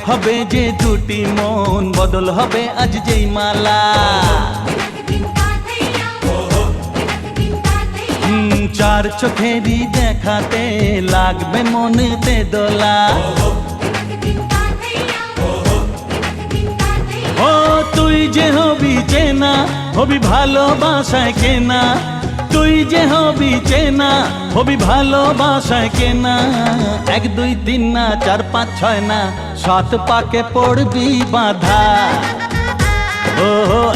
হবে যে দুটি মন, বদল হবে আজ যেই মালা। চার চোখেরই দেখাতে লাগবে মনেতে দোলা। ও তুই যে হবি চেনা, হবি ভালোবাসায় কেনা। তুই যে হবি চেনা, হবি ভালোবাসায় কেনা। 1 2 3 না 4 5 6 না 7 পাকে পড়বি বাঁধা। ও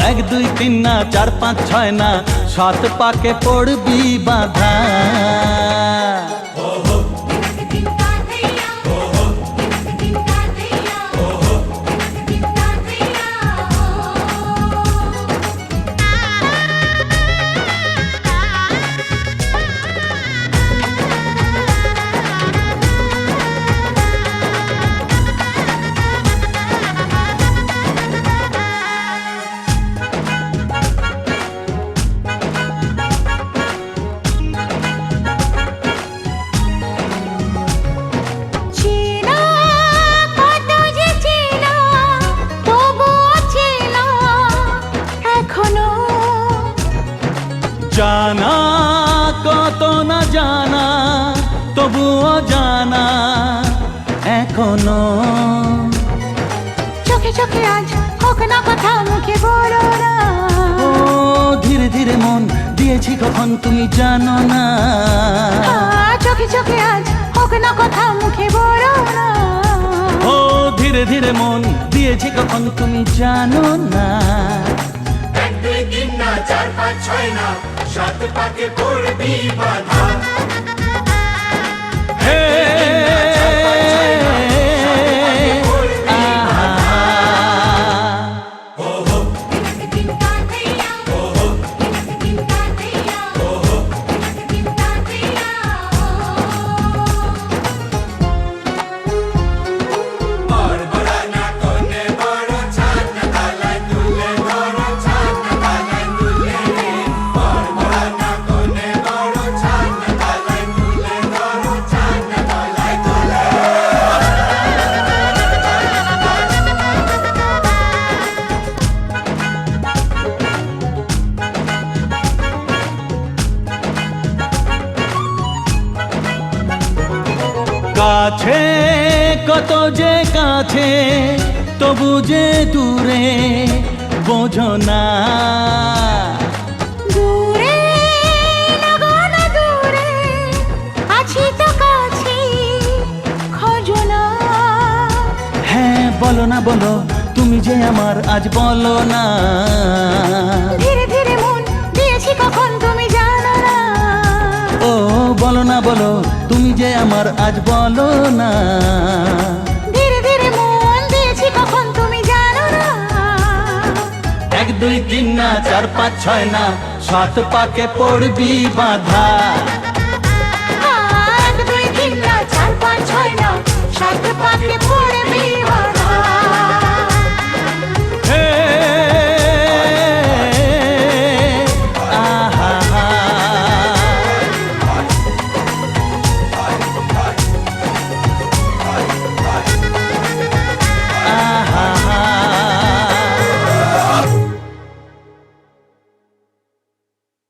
1 2 3 না 4 5 6 না 7 পাকে পড়বি বাঁধা। জানা কত না জানা, তবুও জানা এখনো। চোখে চোখে আজ হোক না কথা, মুখে বলো না। ও ধীরে ধীরে মন দিয়েছি কখন তুমি জানো না। চোখে চোখে আজ হোক না কথা, মুখে বলো না। ও ধীরে ধীরে মন দিয়েছি কখন তুমি জানো না। 1 2 3 না 4 5 6 না 7 পাকে পড়বি বাঁধা। কাছে কত যে কাছে, তবু যে দূরে বোঝো না। দূরে লাগো না দূরে, আছি তো কাছে খোঁজো না। হ্যাঁ বলো না বলো, তুমি যে আমার আজ বলো না। ধীরে ধীরে মন দিয়েছি কখন তুমি জানো না। ও বলো না বলো, তুমি যে আমার আজ বলো না। ধীরে ধীরে মন দিয়েছি কখন তুমি জানো না। 1 2 3 না 4 5 6 না 7 পাকে পড়বি বাঁধা। 1 2 3 না 4 5 6 না 7 পা